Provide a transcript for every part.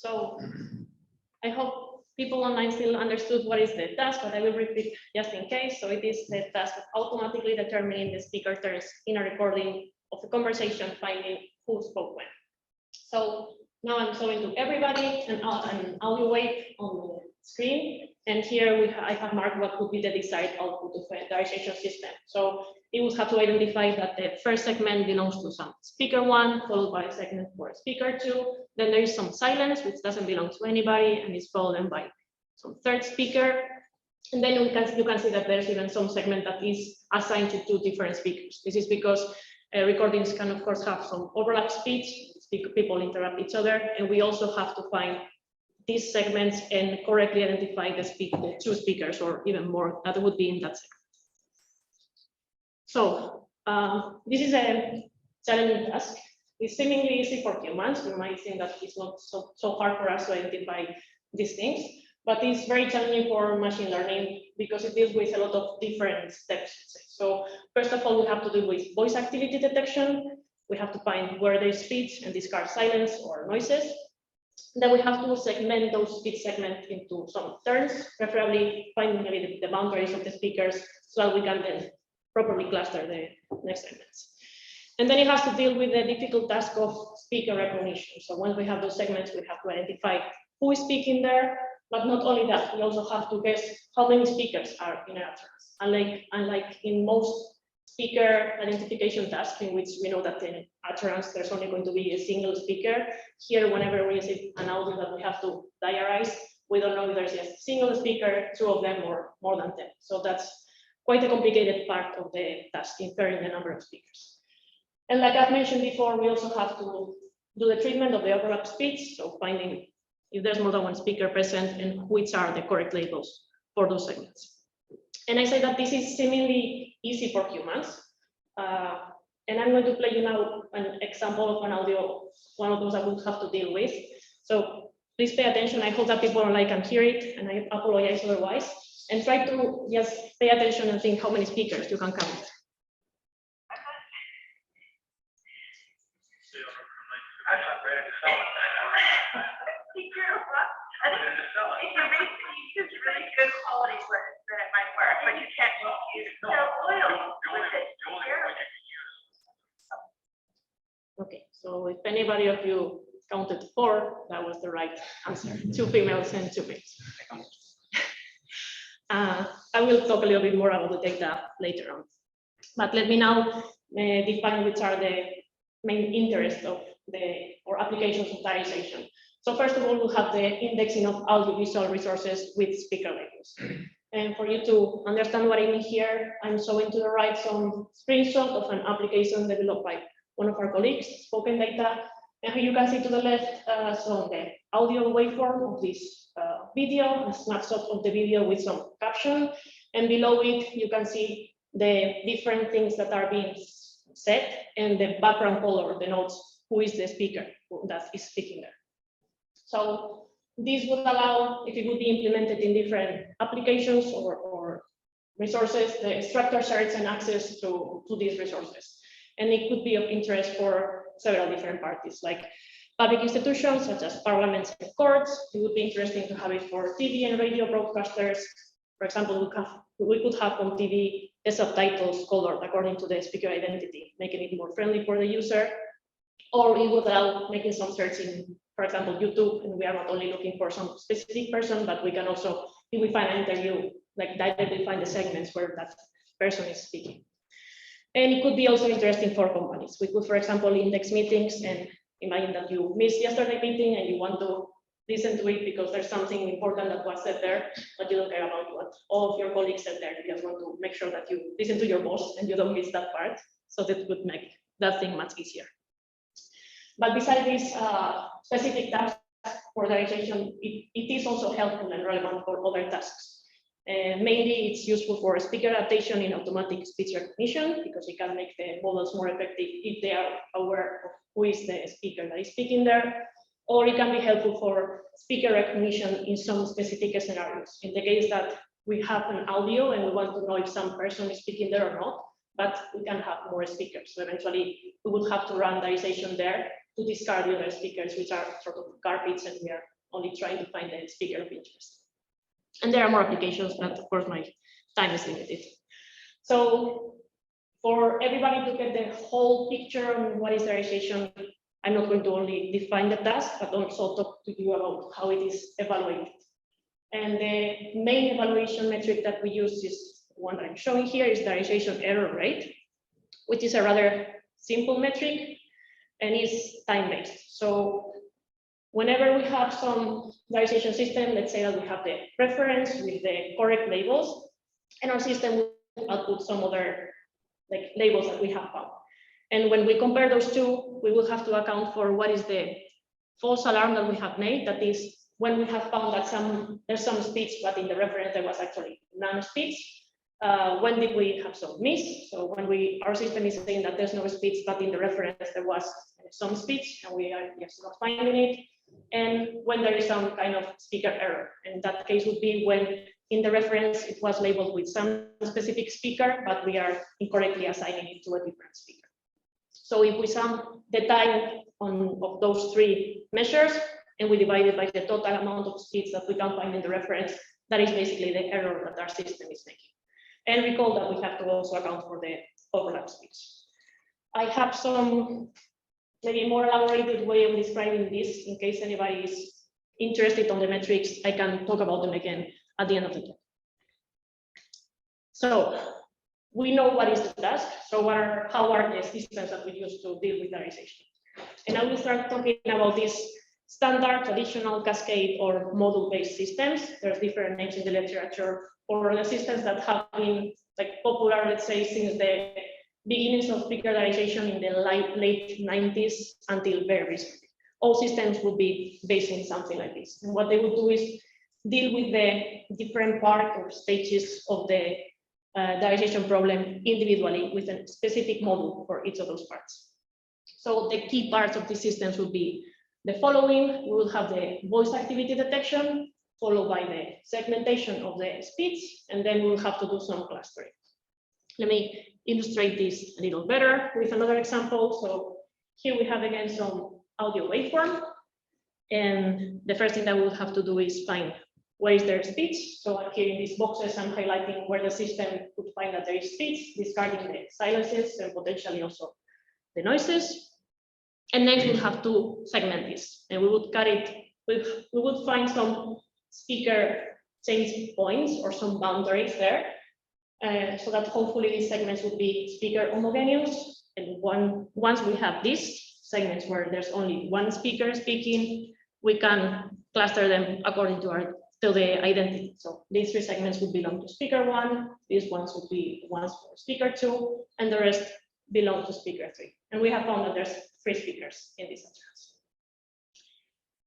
So I hope people online still understood what is the task, but I will repeat just in case. So it is the task of automatically determining the speaker turns in a recording of the conversation, finding who spoke when. So now I'm showing to everybody an audio wave on the screen. And here I have marked what would be the desired output of a diarization system. So it would have to identify that the first segment belongs to some speaker 1, followed by a segment for speaker 2. Then there is some silence, which doesn't belong to anybody, and is followed by some third speaker. And then you can see that there's even some segment that is assigned to 2 different speakers. This is because recordings can, of course, have some overlap speech. People interrupt each other, and we also have to find these segments and correctly identify the 2 speakers, or even more that would be in that segment. So this is a challenging task. It's seemingly easy for humans. You might think that it's not so hard for us to identify these things, but it's very challenging for machine learning because it deals with a lot of different steps. So first of all, we have to deal with voice activity detection. We have to find where there is speech and discard silence or noises. Then we have to segment those speech segments into some turns, preferably finding maybe the boundaries of the speakers so that we can then properly cluster the next segments. And then it has to deal with the difficult task of speaker recognition. So once we have those segments, we have to identify who is speaking there, but not only that, we also have to guess how many speakers are in an utterance. Unlike in most speaker identification tasks, in which we know that in utterance there's only going to be a single speaker, here whenever we receive an audio that we have to diarize, we don't know if there's just a single speaker, 2 of them, or more than 10. So that's quite a complicated part of the task, inferring the number of speakers. And like I've mentioned before, we also have to do the treatment of the overlap speech, so finding if there's more than 1 speaker present and which are the correct labels for those segments. And I say that this is seemingly easy for humans. And I'm going to play you now an example of an audio, one of those I would have to deal with. So please pay attention. I hope that people online can hear it, and I apologize otherwise. And try to just pay attention and think how many speakers you can count. It's really good quality work that it might work, but you can't use the oil with it. Okay, so if anybody of you counted 4, that was the right answer. 2 females and 2 males. I will talk a little bit more about the data later on. But let me now define which are the main interests of or applications of diarization. So first of all, we'll have the indexing of audiovisual resources with speaker labels. And for you to understand what I mean here, I'm showing to the right some screenshot of an application developed by one of our colleagues, Spoken Data. And here you can see to the left so the audio waveform of this video, a snapshot of the video with some caption. And below it, you can see the different things that are being said and the background color denotes who is the speaker that is speaking there. So this would allow, if it would be implemented in different applications or resources, the instructor shares and access to these resources. And it could be of interest for several different parties, like public institutions such as parliaments and courts. It would be interesting to have it for TV and radio broadcasters. For example, we could have on TV the subtitles colored according to the speaker identity, making it more friendly for the user. Or it would allow making some search in, for example, YouTube, and we are not only looking for some specific person, but we can also, if we find an interview, like directly find the segments where that person is speaking. And it could be also interesting for companies. We could, for example, index meetings and imagine that you missed yesterday's meeting and you want to listen to it because there's something important that was said there, but you don't care about what all of your colleagues said there. You just want to make sure that you listen to your boss and you don't miss that part. So that would make that thing much easier. But besides this specific task for diarization, it is also helpful and relevant for other tasks. Mainly, it's useful for speaker adaptation in automatic speech recognition because it can make the models more effective if they are aware of who is the speaker that is speaking there. Or it can be helpful for speaker recognition in some specific scenarios. In the case that we have an audio and we want to know if some person is speaking there or not, but we can have more speakers. So eventually, we would have to run diarization there to discard the other speakers, which are sort of garbage, and we are only trying to find the speaker of interest. And there are more applications, but of course my time is limited. So for everybody to get the whole picture on what is diarization, I'm not going to only define the task, but also talk to you about how it is evaluated. And the main evaluation metric that we use is the one that I'm showing here, is diarization error rate, which is a rather simple metric and is time-based. So whenever we have some diarization system, let's say that we have the reference with the correct labels, and our system will output some other labels that we have found. And when we compare those two, we will have to account for what is the false alarm that we have made. That is, when we have found that there's some speech, but in the reference there was actually none speech. When did we have some miss? So when our system is saying that there's no speech, but in the reference there was some speech, and we are just not finding it. And when there is some kind of speaker error, and that case would be when in the reference it was labeled with some specific speaker, but we are incorrectly assigning it to a different speaker. So if we sum the time of those three measures and we divide it by the total amount of speech that we can find in the reference, that is basically the error that our system is making. And recall that we have to also account for the overlap speech. I have some maybe more elaborated way of describing this in case anybody is interested on the metrics. I can talk about them again at the end of the talk. So we know what is the task. So how are the systems that we use to deal with diarization? And I will start talking about these standard, traditional, cascade, or module-based systems. There's different names in the literature, or the systems that have been popular, let's say, since the beginnings of speaker diarization in the late 90s until very recently. All systems would be based in something like this. And what they would do is deal with the different parts or stages of the diarization problem individually with a specific module for each of those parts. So the key parts of these systems would be the following. We will have the voice activity detection, followed by the segmentation of the speech, and then we'll have to do some clustering. Let me illustrate this a little better with another example. So here we have again some audio waveform, and the first thing that we'll have to do is find where is their speech. So here in these boxes, I'm highlighting where the system could find that there is speech, discarding the silences and potentially also the noises. And next we'll have to segment this, and we would cut it with, we would find some speaker change points or some boundaries there, so that hopefully these segments would be speaker homogeneous. And once we have these segments where there's only one speaker speaking, we can cluster them according to the identity. So these three segments would belong to speaker one, these ones would be ones for speaker two, and the rest belong to speaker three. And we have found that there's 3 speakers in this utterance.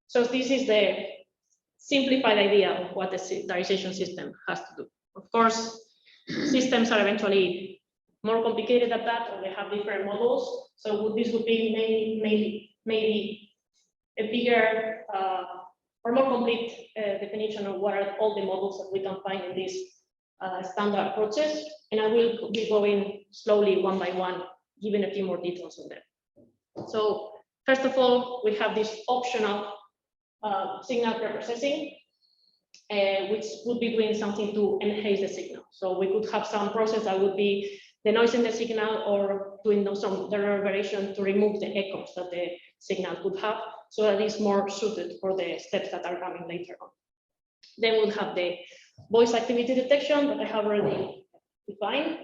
So this is the simplified idea of what the diarization system has to do. Of course, systems are eventually more complicated than that, or they have different models. So this would be maybe a bigger or more complete definition of what are all the models that we can find in these standard approaches. And I will be going slowly one by one, giving a few more details on them. So first of all, we have this optional signal preprocessing, which would be doing something to enhance the signal. So we could have some process that would be the noise in the signal, or doing some reverberation to remove the echoes that the signal could have, so that it's more suited for the steps that are coming later on. Then we'll have the voice activity detection that I have already defined.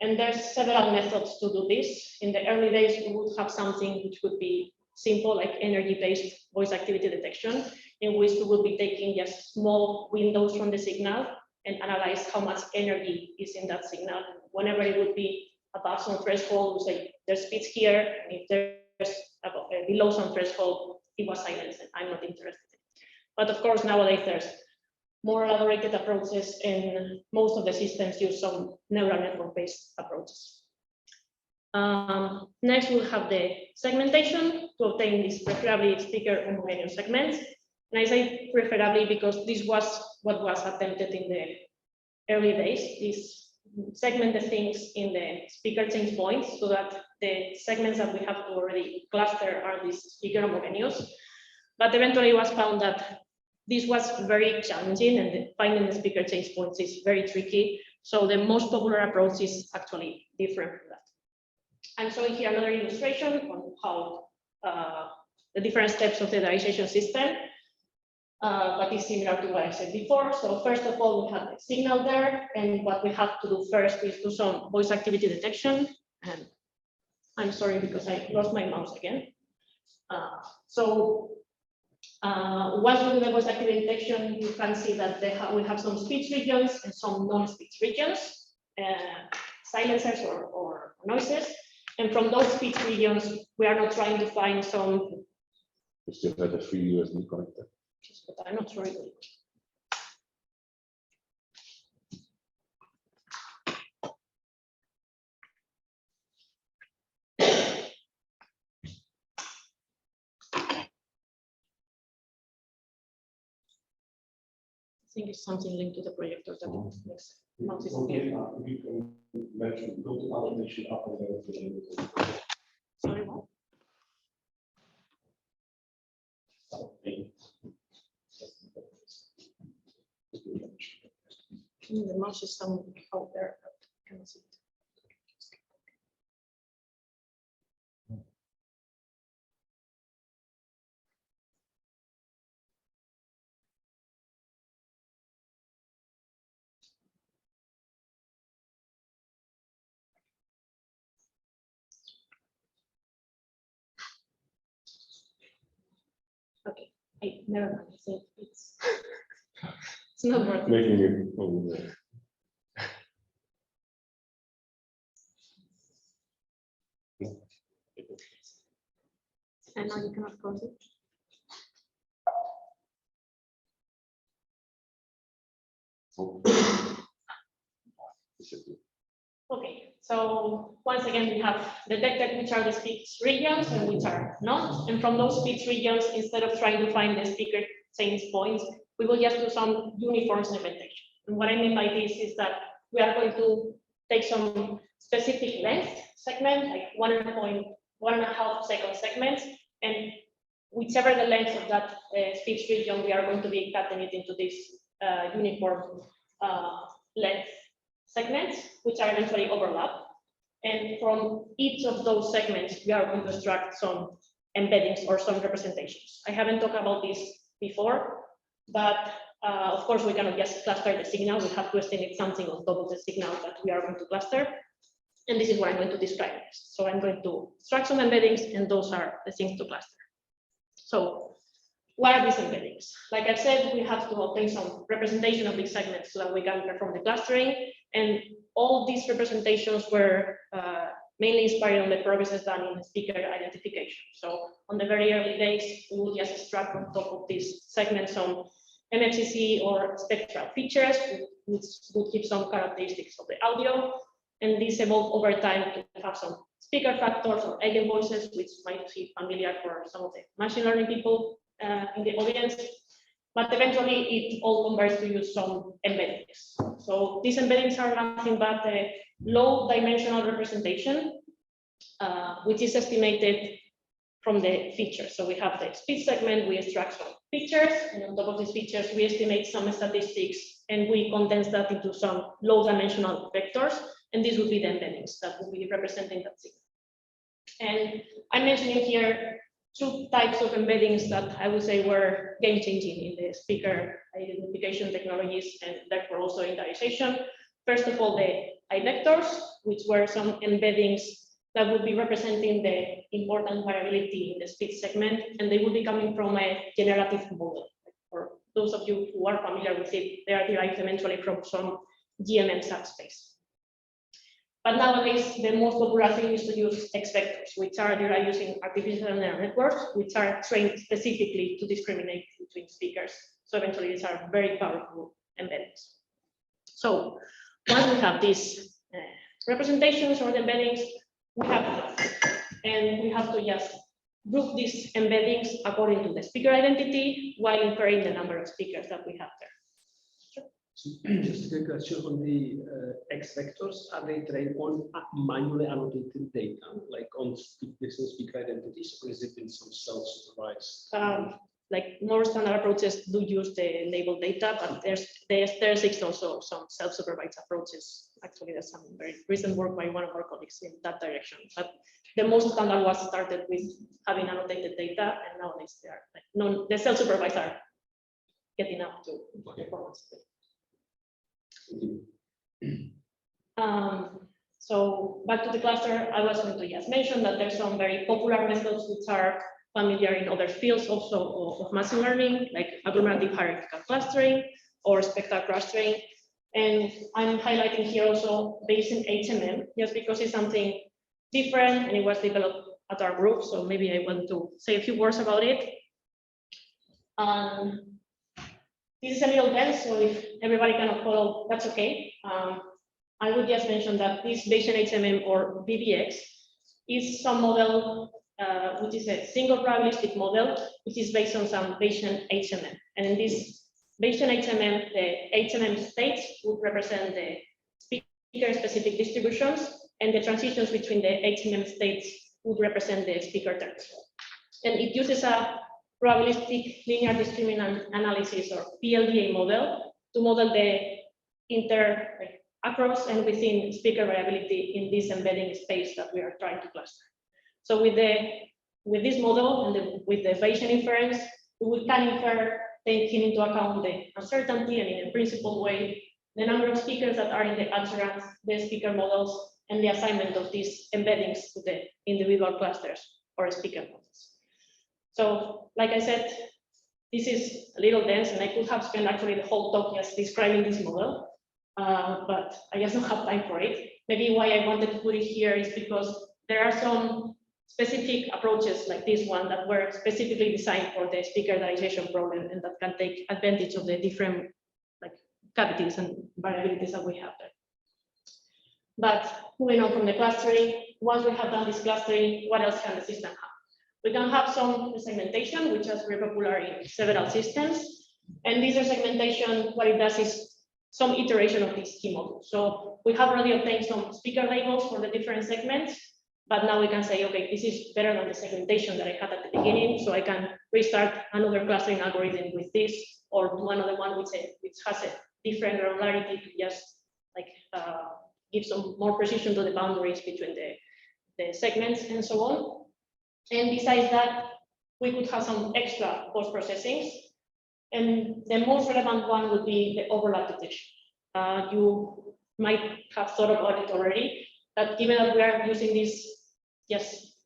And there's several methods to do this. In the early days, we would have something which would be simple, like energy-based voice activity detection, in which we would be taking just small windows from the signal and analyze how much energy is in that signal. Whenever it would be above some threshold, we say there's speech here, and if there's below some threshold, it was silence, and I'm not interested. But of course, nowadays there's more elaborated approaches, and most of the systems use some neural network-based approaches. Next, we'll have the segmentation to obtain these preferably speaker homogeneous segments. And I say preferably because this was what was attempted in the early days, is segment the things in the speaker change points so that the segments that we have to already cluster are these speaker homogeneous. But eventually it was found that this was very challenging, and finding the speaker change points is very tricky. So the most popular approach is actually different from that. I'm showing here another illustration on how the different steps of the diarization system, but it's similar to what I said before. So first of all, we have the signal there, and what we have to do first is do some voice activity detection. And I'm sorry because I lost my mouse again. Once we do the voice activity detection, you can see that we have some speech regions and some non-speech regions, silencers or noises. And from those speech regions, we are not trying to find some. You still have a free USB connector. But I'm not sure. I think it's something linked to the projector that makes mouse is Okay, you can mention go to automation up and down. Sorry, what? The mouse is somewhere out there. But I cannot see it. Okay, never mind. I think it's it's not worth it. Making it over there. And now you cannot close it. Okay, so once again, we have detected which are the speech regions and which are not. And from those speech regions, instead of trying to find the speaker change points, we will just do some uniform segmentation. And what I mean by this is that we are going to take some specific length segment, like 1.5 second segments, and whichever the length of that speech region, we are going to be cutting it into this uniform length segments, which are eventually overlap. And from each of those segments, we are going to extract some embeddings or some representations. I haven't talked about this before, but of course, we cannot just cluster the signal. We have to estimate something on top of the signal that we are going to cluster. And this is what I'm going to describe next. So I'm going to extract some embeddings, and those are the things to cluster. So what are these embeddings? Like I said, we have to obtain some representation of these segments so that we can perform the clustering. And all these representations were mainly inspired on the progresses done in speaker identification. So on the very early days, we would just extract on top of these segments some MFCC or spectral features, which would give some characteristics of the audio. And this evolved over time to have some speaker factors or eigen voices, which might be familiar for some of the machine learning people in the audience. But eventually, it all converts to use some embeddings. So these embeddings are nothing but a low dimensional representation, which is estimated from the features. So we have the speech segment, we extract some features, and on top of these features, we estimate some statistics, and we condense that into some low dimensional vectors. And these would be the embeddings that will be representing that signal. And I'm mentioning here two types of embeddings that I would say were game-changing in the speaker identification technologies, and therefore also in diarization. First of all, the I-vectors, which were some embeddings that would be representing the important variability in the speech segment, and they would be coming from a generative model. For those of you who are familiar with it, they are derived eventually from some GMM subspace. But nowadays, the most popular thing is to use AICZECHIA, which are derived using artificial neural networks, which are trained specifically to discriminate between speakers. So eventually, these are very powerful embeddings. So once we have these representations or the embeddings, we have to just group these embeddings according to the speaker identity while inferring the number of speakers that we have there. Just a question on the X vectors. Are they trained on manually annotated data, like on speaker identities, or is it in some self-supervised? like more standard approaches do use the label data, but there exists also some self-supervised approaches. Actually, there's some very recent work by one of our colleagues in that direction. But the most standard was started with having annotated data, and nowadays they are like the self-supervised are getting up to performance. So back to the cluster, I was going to just mention that there's some very popular methods which are familiar in other fields also of machine learning, like agglomerative hierarchical clustering or spectral clustering. And I'm highlighting here also Bayesian HMM, just because it's something different and it was developed at our group. So maybe I want to say a few words about it. This is a little dense, so if everybody cannot follow, that's okay. I would just mention that this Bayesian HMM or BBX is some model which is a single probabilistic model, which is based on some Bayesian HMM. And in this Bayesian HMM, the HMM states would represent the speaker-specific distributions, and the transitions between the HMM states would represent the speaker terms. And it uses a probabilistic linear discriminant analysis or PLDA model to model the across and within speaker variability in this embedding space that we are trying to cluster. So with this model and with the Bayesian inference, we can infer taking into account the uncertainty and in a principled way, the number of speakers that are in the utterance, the speaker models, and the assignment of these embeddings to the individual clusters or speaker models. So, like I said, this is a little dense, and I could have spent actually the whole talk just describing this model, but I just don't have time for it. Maybe why I wanted to put it here is because there are some specific approaches like this one that were specifically designed for the speaker diarization problem, and that can take advantage of the different like cavities and variabilities that we have there. But moving on from the clustering, once we have done this clustering, what else can the system have? We can have some segmentation, which is very popular in several systems. And this segmentation, what it does is some iteration of these key models. So we have already obtained some speaker labels for the different segments, but now we can say, okay, this is better than the segmentation that I had at the beginning, so I can restart another clustering algorithm with this, or do another one which has a different granularity to just like give some more precision to the boundaries between the segments and so on. And besides that, we could have some extra post-processings. And the most relevant one would be the overlap detection. You might have thought about it already, that given that we are using these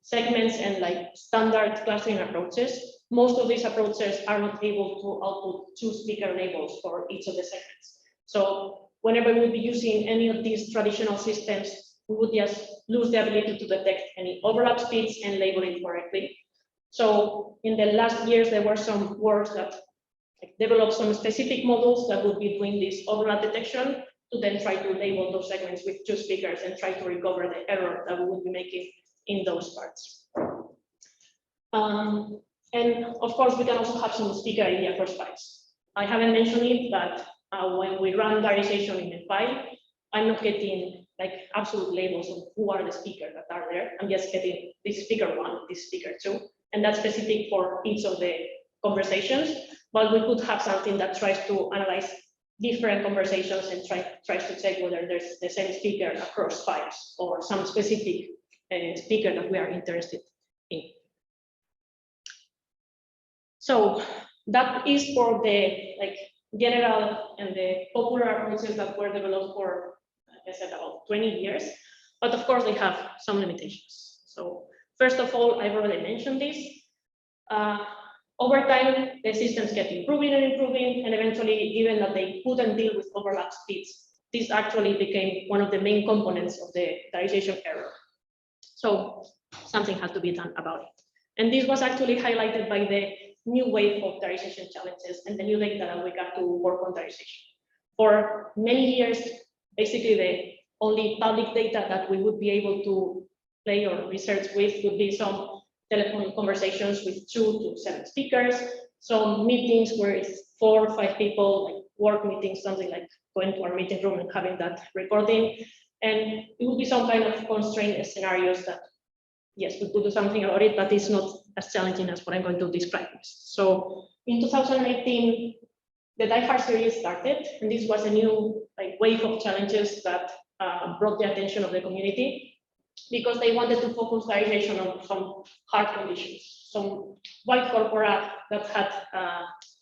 segments and like standard clustering approaches, most of these approaches are not able to output two speaker labels for each of the segments. So whenever we would be using any of these traditional systems, we would just lose the ability to detect any overlap speeds and label it correctly. So in the last years, there were some works that developed some specific models that would be doing this overlap detection to then try to label those segments with two speakers and try to recover the error that we would be making in those parts. And of course, we can also have some speaker ID across files. I haven't mentioned it, but when we run diarization in a file, I'm not getting like absolute labels of who are the speakers that are there. I'm just getting this speaker one, this speaker two, and that's specific for each of the conversations. But we could have something that tries to analyze different conversations and tries to check whether there's the same speaker across files or some specific speaker that we are interested in. So that is for the general and the popular approaches that were developed for, like I said, about 20 years. But of course, they have some limitations. So first of all, I've already mentioned this. Over time, the systems get improving and improving, and eventually, given that they couldn't deal with overlap speeds, this actually became one of the main components of the diarization error. So something had to be done about it. And this was actually highlighted by the new wave of diarization challenges and the new data that we got to work on diarization. For many years, basically the only public data that we would be able to play or research with would be some telephone conversations with 2 to 7 speakers, some meetings where it's 4 or 5 people, like work meetings, something like going to our meeting room and having that recording. And it would be some kind of constrained scenarios that, yes, we could do something about it, but it's not as challenging as what I'm going to describe next. So in 2018, the Die Hard series started, and this was a new wave of challenges that brought the attention of the community, because they wanted to focus diarization on some hard conditions, some white corpora that had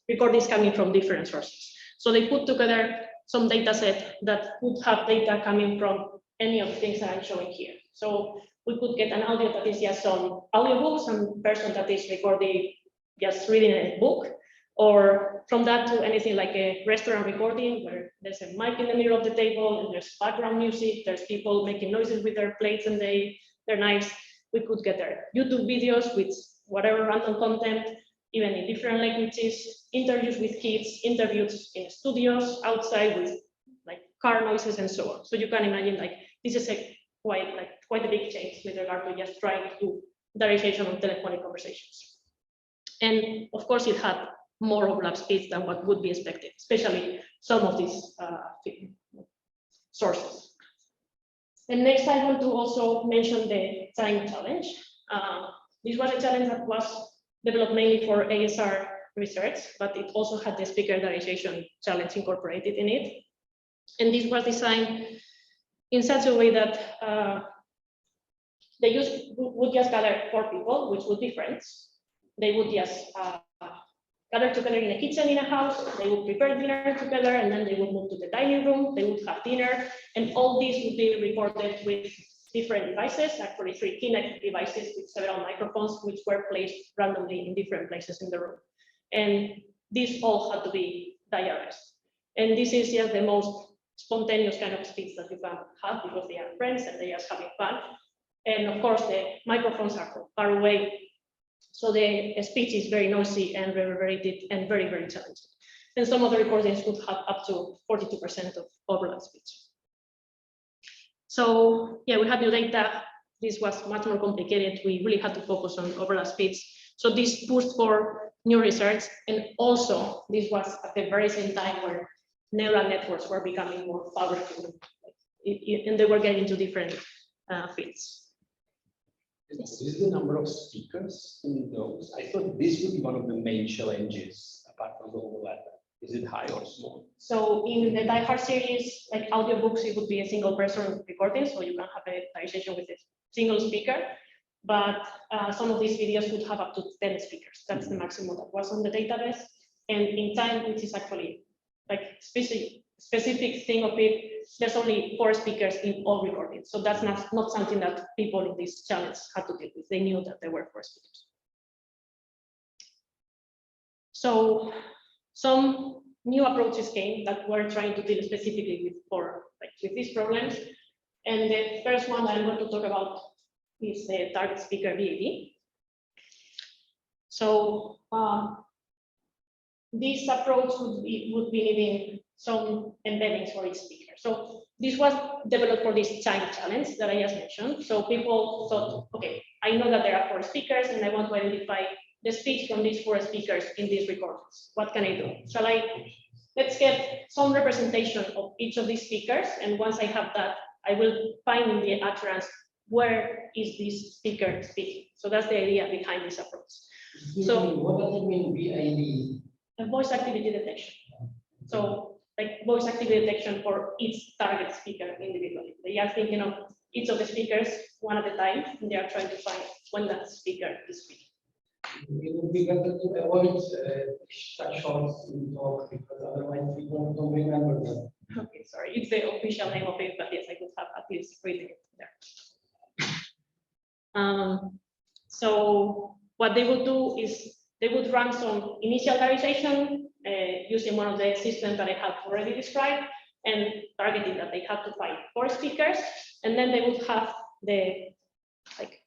recordings coming from different sources. So they put together some data set that would have data coming from any of the things that I'm showing here. So we could get an audio that is just on audiobooks, and person that is recording just reading a book, or from that to anything like a restaurant recording where there's a mic in the middle of the table and there's background music, there's people making noises with their plates and their knives. We could get their YouTube videos with whatever random content, even in different languages, interviews with kids, interviews in studios, outside with car noises and so on. So you can imagine this is quite a big change with regard to just trying to do diarization on telephonic conversations. And of course, it had more overlap speeds than what would be expected, especially some of these sources. And next, I want to also mention the time challenge. This was a challenge that was developed mainly for ASR research, but it also had the speaker diarization challenge incorporated in it. And this was designed in such a way that they would just gather 4 people, which would be friends. They would just gather together in a kitchen in a house, they would prepare dinner together, and then they would move to the dining room, they would have dinner, and all these would be recorded with different devices, actually 3 Kinect devices with several microphones, which were placed randomly in different places in the room. And these all had to be diarized. And this is just the most spontaneous kind of speech that you can have, because they are friends and they are having fun. And of course, the microphones are far away, so the speech is very noisy and reverberated and very, very challenging. And some of the recordings would have up to 42% of overlap speech. So yeah, we had new data. This was much more complicated. We really had to focus on overlap speech. So this pushed for new research. And also, this was at the very same time where neural networks were becoming more powerful, and they were getting into different fields. Is this the number of speakers in those? I thought this would be one of the main challenges, apart from the overlap. Is it high or small? So in the Die Hard series, like audiobooks, it would be a single person recording, so you can have a diarization with a single speaker. But some of these videos would have up to 10 speakers. That's the maximum that was on the database. And in time, which is actually like specific thing of it, there's only 4 speakers in all recordings. So that's not something that people in this challenge had to deal with. They knew that there were 4 speakers. So some new approaches came that were trying to deal specifically with these problems. And the first one that I'm going to talk about is the target speaker VAD. So this approach would be needing some embeddings for each speaker. So this was developed for this time challenge that I just mentioned. So people thought, okay, I know that there are 4 speakers and I want to identify the speech from these 4 speakers in these recordings. What can I do? Let's get some representation of each of these speakers. And once I have that, I will find in the utterance where is this speaker speaking. So that's the idea behind this approach. So what does it mean, VAD? Voice activity detection. So like voice activity detection for each target speaker individually. They are thinking of each of the speakers one at a time, and they are trying to find when that speaker is speaking. It would be better to avoid such short talk, because otherwise we don't remember them. Okay, sorry, it's the official name of it, but yes, I could have at least written it there. So what they would do is they would run some initial diarization using one of the systems that I have already described, and targeting that they have to find 4 speakers, and then they would have the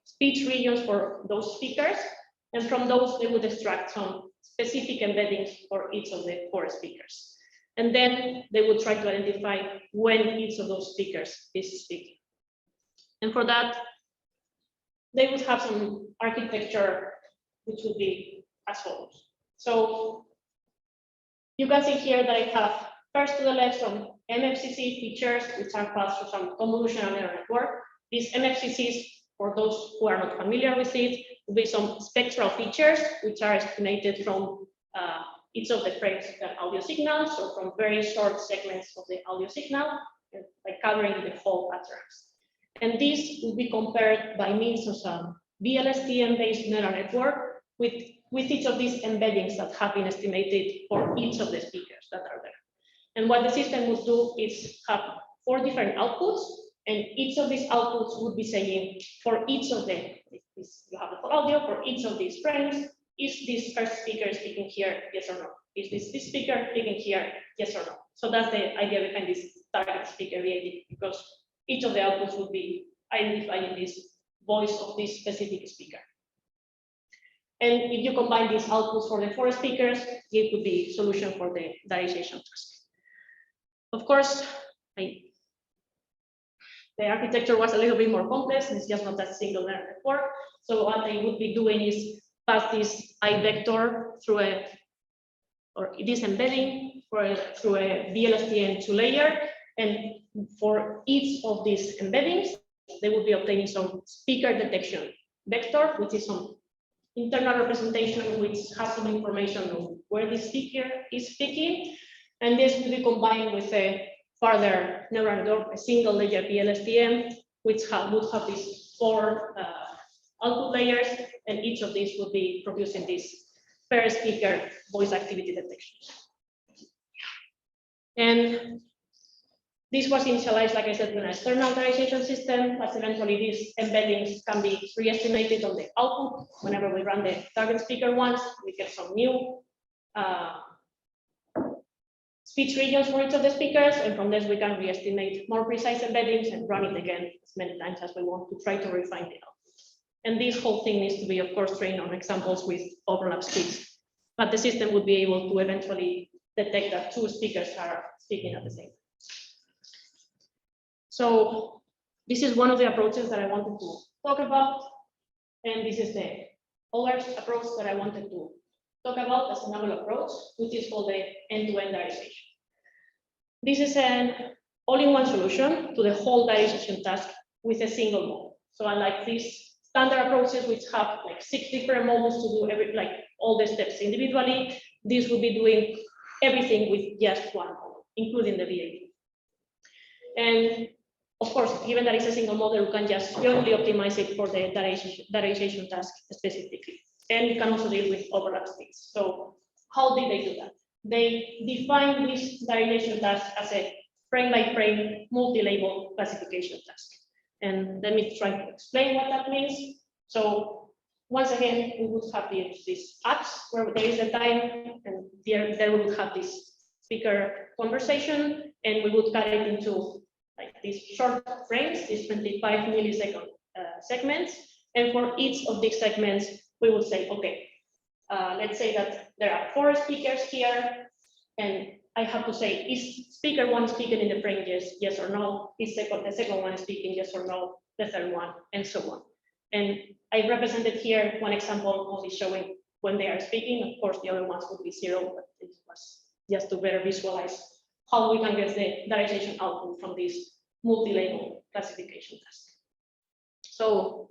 speech regions for those speakers, and from those they would extract some specific embeddings for each of the 4 speakers. And then they would try to identify when each of those speakers is speaking. And for that, they would have some architecture which would be as follows. So you can see here that I have first to the left some MFCC features which are passed through some convolutional neural network. These MFCCs, for those who are not familiar with it, will be some spectral features, which are estimated from each of the frames of the audio signal, so from very short segments of the audio signal, by covering the whole utterance. And this will be compared by means of some VLSTM-based neural network with each of these embeddings that have been estimated for each of the speakers that are there. And what the system would do is have 4 different outputs, and each of these outputs would be saying for each of them, you have the full audio, for each of these frames, is this first speaker speaking here, yes or no? Is this speaker speaking here, yes or no? So that's the idea behind this target speaker VAD, because each of the outputs would be identifying this voice of this specific speaker. And if you combine these outputs for the 4 speakers, it would be solution for the diarization task. Of course, the architecture was a little bit more complex. It's just not that single neural network. So what they would be doing is pass this I vector through this embedding through a VLSTM 2-layer, and for each of these embeddings, they will be obtaining some speaker detection vector, which is some internal representation which has some information on where the speaker is speaking, and this will be combined with a further neural network, a single layer VLSTM, which would have these 4 output layers, and each of these would be producing this per speaker voice activity detection. And this was initialized, like I said, with an external diarization system, but eventually these embeddings can be re-estimated on the output. Whenever we run the target speaker once, we get some new speech regions for each of the speakers, and from this we can re-estimate more precise embeddings and run it again as many times as we want to try to refine the output. And this whole thing needs to be, of course, trained on examples with overlap speaks, but the system would be able to eventually detect that 2 speakers are speaking at the same time. So this is one of the approaches that I wanted to talk about, and this is the other approach that I wanted to talk about as a novel approach, which is called the end-to-end diarization. This is an all-in-one solution to the whole diarization task with a single model. So unlike these standard approaches, which have like 6 different models to do all the steps individually, this will be doing everything with just one model, including the VAD. And of course, given that it's a single model, you can just purely optimize it for the diarization task specifically. And you can also deal with overlap states. So how did they do that? They define this diarization task as a frame-by-frame multi-label classification task. And let me try to explain what that means. So once again, we would have this apps where there is a time, and there we would have this speaker conversation, and we would cut it into like these short frames, these 25 millisecond segments. And for each of these segments, we would say, okay, let's say that there are 4 speakers here, and I have to say, is speaker 1 speaking in the frame, yes or no? Is the second one speaking, yes or no? The third one, and so on. And I represented here one example only showing when they are speaking. Of course, the other ones would be 0, but it was just to better visualize how we can get the diarization output from this multi-label classification task. So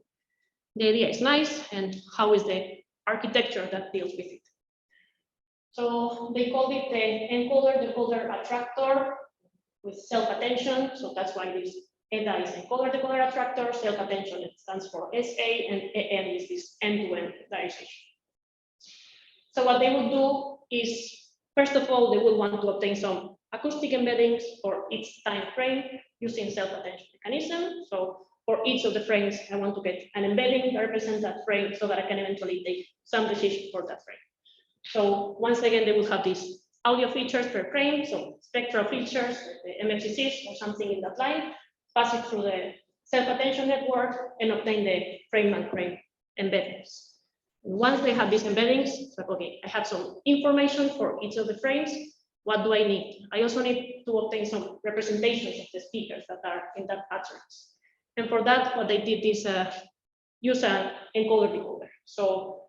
the idea is nice, and how is the architecture that deals with it? So they called it the encoder, decoder, attractor with self-attention. So that's why this EDA is encoder, decoder, attractor. Self-attention, it stands for SA, and AN is this end-to-end diarization. So what they would do is, first of all, they would want to obtain some acoustic embeddings for each time frame using self-attention mechanism. So for each of the frames, I want to get an embedding that represents that frame so that I can eventually take some decision for that frame. So once again, they will have these audio features per frame, so spectral features, the MFCCs or something in that line, pass it through the self-attention network and obtain the frame-by-frame embeddings. Once they have these embeddings, it's like, okay, I have some information for each of the frames. What do I need? I also need to obtain some representations of the speakers that are in that utterance. And for that, what they did is use an encoder-decoder. So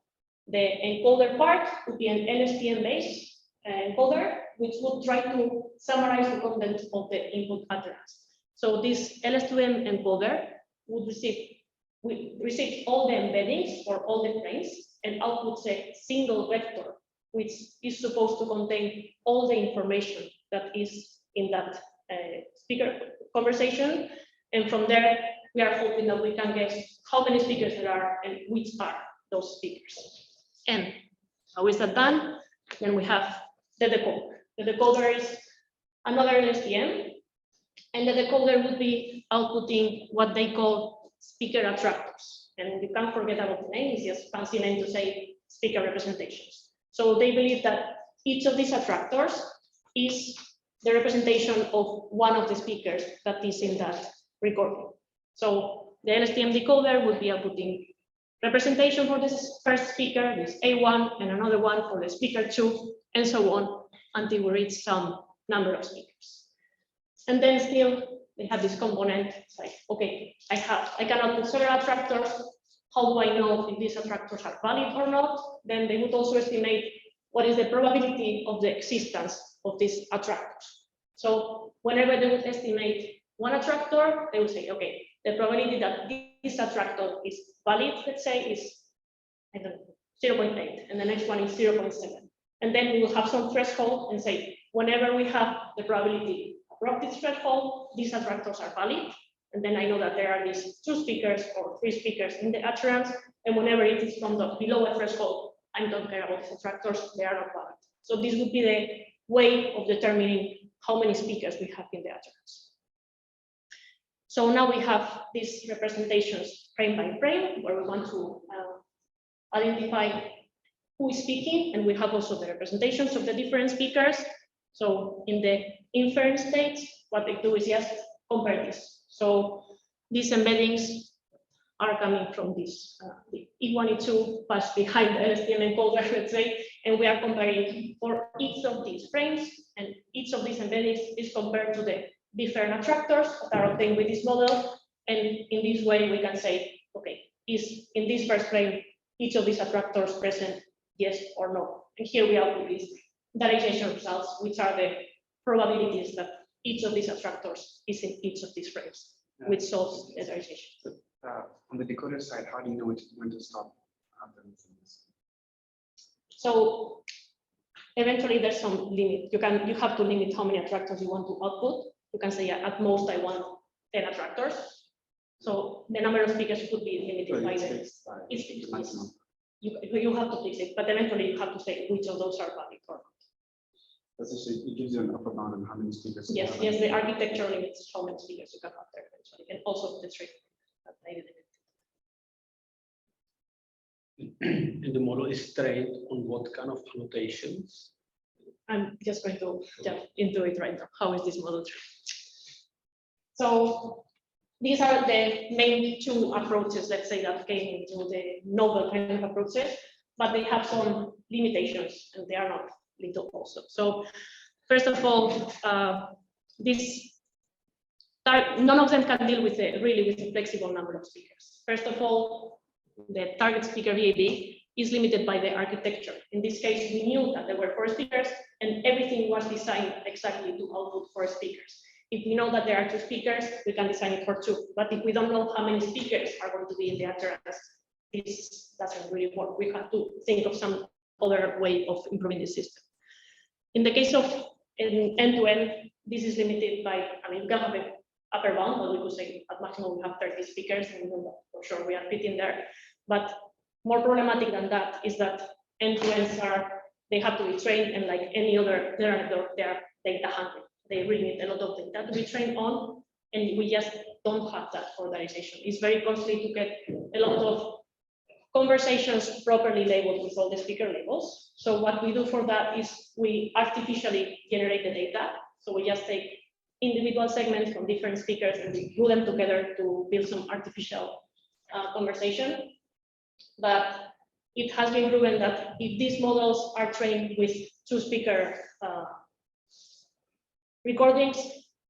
the encoder part would be an LSTM-based encoder, which would try to summarize the content of the input utterance. So this LSTM encoder would receive we receive all the embeddings for all the frames and outputs a single vector, which is supposed to contain all the information that is in that speaker conversation. And from there, we are hoping that we can guess how many speakers there are and which are those speakers. And how is that done? Then we have the decoder. The decoder is another LSTM, and the decoder would be outputting what they call speaker attractors. And you can't forget about the name, it's just fancy name to say speaker representations. So they believe that each of these attractors is the representation of one of the speakers that is in that recording. So the LSTM decoder would be outputting representation for this first speaker, this A1, and another one for the speaker 2, and so on, until we reach some number of speakers. And then still, they have this component. It's like, okay, I can output several attractors. How do I know if these attractors are valid or not? Then they would also estimate what is the probability of the existence of these attractors. So whenever they would estimate one attractor, they would say, okay, the probability that this attractor is valid, let's say, is, I don't know, 0.8, and the next one is 0.7. And then we will have some threshold and say, whenever we have the probability above this threshold, these attractors are valid. And then I know that there are these 2 speakers or 3 speakers in the utterance. And whenever it is from the below a threshold, I don't care about these attractors, they are not valid. So this would be the way of determining how many speakers we have in the utterance. So now we have these representations frame by frame, where we want to identify who is speaking, and we have also the representations of the different speakers. So in the inference stage, what they do is just compare this. So these embeddings are coming from this the E1, E2 pass behind the LSTM encoder, let's say, and we are comparing for each of these frames, and each of these embeddings is compared to the different attractors that are obtained with this model. And in this way, we can say, okay, is in this first frame, each of these attractors present, yes or no? And here we output these diarization results, which are the probabilities that each of these attractors is in each of these frames, which solves the diarization. On the decoder side, how do you know when to stop? So eventually there's some limit. You have to limit how many attractors you want to output. You can say at most I want 10 attractors. So the number of speakers could be limited by the it's maximum. You have to fix it, but eventually you have to say which of those are valid or not. That's actually, it gives you an upper bound on how many speakers. Yes, yes, the architecture limits how many speakers you can have there eventually, and also the tree. And the model is trained on what kind of annotations? I'm just going to jump into it right now. How is this model trained? So these are the main 2 approaches, let's say, that came into the novel kind of approaches, but they have some limitations, and they are not little also. So first of all, none of them can deal with really with a flexible number of speakers. First of all, the target speaker VAB is limited by the architecture. In this case, we knew that there were 4 speakers, and everything was designed exactly to output 4 speakers. If we know that there are 2 speakers, we can design it for 2. But if we don't know how many speakers are going to be in the utterance, this doesn't really work. We have to think of some other way of improving the system. In the case of end-to-end, this is limited by, I mean, we can have an upper bound, but we could say at maximum we have 30 speakers, and we know that for sure we are fitting there. But more problematic than that is that end-to-ends they have to be trained, and like any other generator, they are data hungry. They really need a lot of data to be trained on, and we just don't have that for diarization. It's very costly to get a lot of conversations properly labeled with all the speaker labels. So what we do for that is we artificially generate the data. So we just take individual segments from different speakers and we glue them together to build some artificial conversation. But it has been proven that if these models are trained with 2 speaker recordings,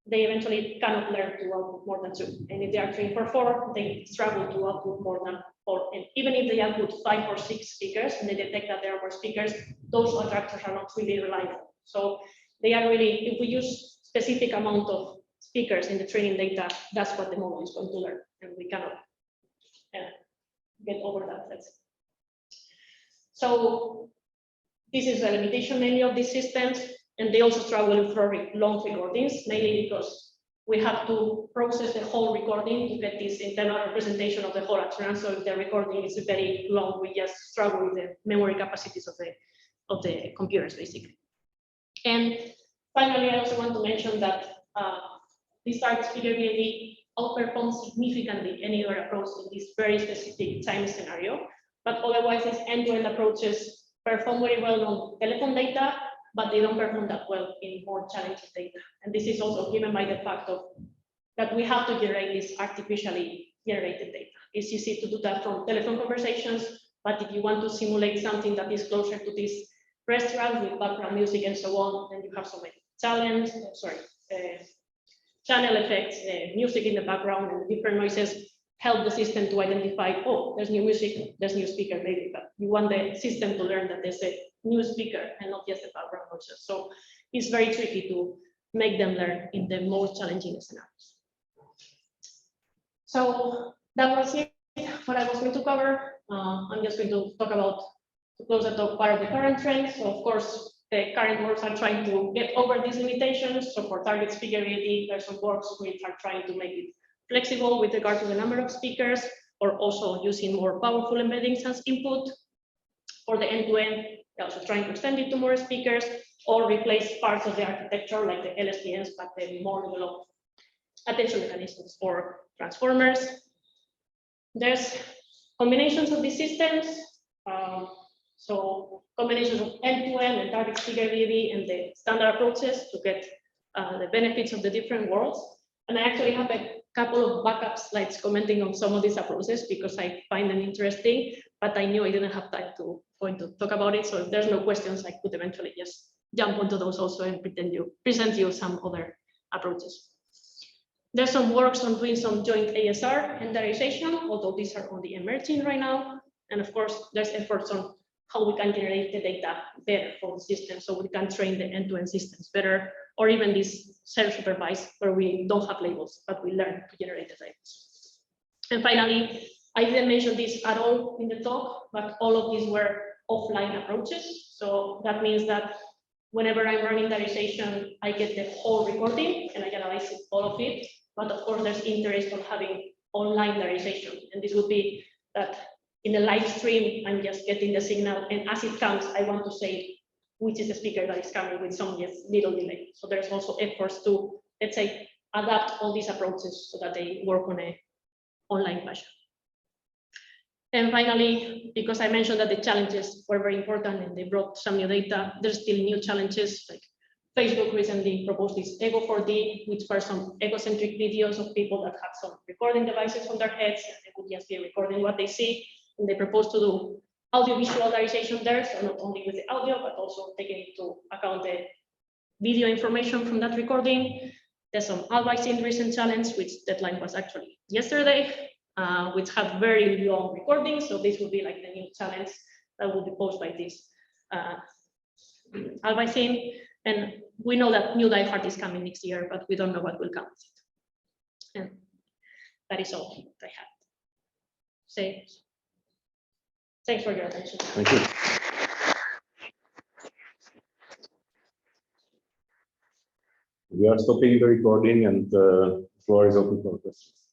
they eventually cannot learn to output more than 2. And if they are trained for 4, they struggle to output more than 4. And even if they output 5 or 6 speakers and they detect that there are more speakers, those attractors are not really reliable. So they are really, if we use specific amount of speakers in the training data, that's what the model is going to learn. And we cannot get over that. So this is the limitation mainly of these systems, and they also struggle with long recordings, mainly because we have to process the whole recording to get this internal representation of the whole utterance. So if the recording is very long, we just struggle with the memory capacities of the computers, basically. And finally, I also want to mention that this target speaker VAD outperforms significantly any other approach in this very specific time scenario. But otherwise, these end-to-end approaches perform very well on telephone data, but they don't perform that well in more challenging data. And this is also given by the fact that we have to generate this artificially generated data. It's easy to do that from telephone conversations, but if you want to simulate something that is closer to this restaurant with background music and so on, then you have so many channel effects, music in the background, and different noises help the system to identify, oh, there's new music, there's new speaker, maybe, but you want the system to learn that there's a new speaker and not just the background noises. So it's very tricky to make them learn in the most challenging scenarios. So that was it, what I was going to cover. I'm just going to talk about, to close the talk, part of the current trends. So of course, the current works are trying to get over these limitations. So for target speaker VAD, there's some works which are trying to make it flexible with regard to the number of speakers, or also using more powerful embeddings as input. For the end-to-end, they're also trying to extend it to more speakers, or replace parts of the architecture like the LSTMs, but the more developed attention mechanisms or transformers. There's combinations of these systems. So combinations of end-to-end and target speaker VAD and the standard approaches to get the benefits of the different worlds. And I actually have a couple of backup slides commenting on some of these approaches because I find them interesting, but I knew I didn't have time to talk about it. So if there's no questions, I could eventually just jump onto those also and present you some other approaches. There's some works on doing some joint ASR and diarization, although these are only emerging right now. And of course, there's efforts on how we can generate the data better for the system, so we can train the end-to-end systems better, or even this self-supervised where we don't have labels, but we learn to generate the labels. And finally, I didn't mention this at all in the talk, but all of these were offline approaches. So that means that whenever I'm running diarization, I get the whole recording and I analyze all of it. But of course, there's interest on having online diarization. And this would be that in the live stream, I'm just getting the signal, and as it comes, I want to say which is the speaker that is coming with some little delay. So there's also efforts to, let's say, adapt all these approaches so that they work on a online fashion. And finally, because I mentioned that the challenges were very important and they brought some new data, there's still new challenges. Like Facebook recently proposed this Ego 4D, which were some egocentric videos of people that had some recording devices on their heads, and they would just be recording what they see. And they proposed to do audio-visual diarization there, so not only with the audio, but also taking into account the video information from that recording. There's some AICZECHIA recent challenge, which deadline was actually yesterday, which had very long recordings. So this would be like the new challenge that will be posed by this AICZECHIA. And we know that new diehard is coming next year, but we don't know what will come with it. And that is all I had to say. Thanks for your attention. Thank you. We are stopping the recording and the floor is open for questions.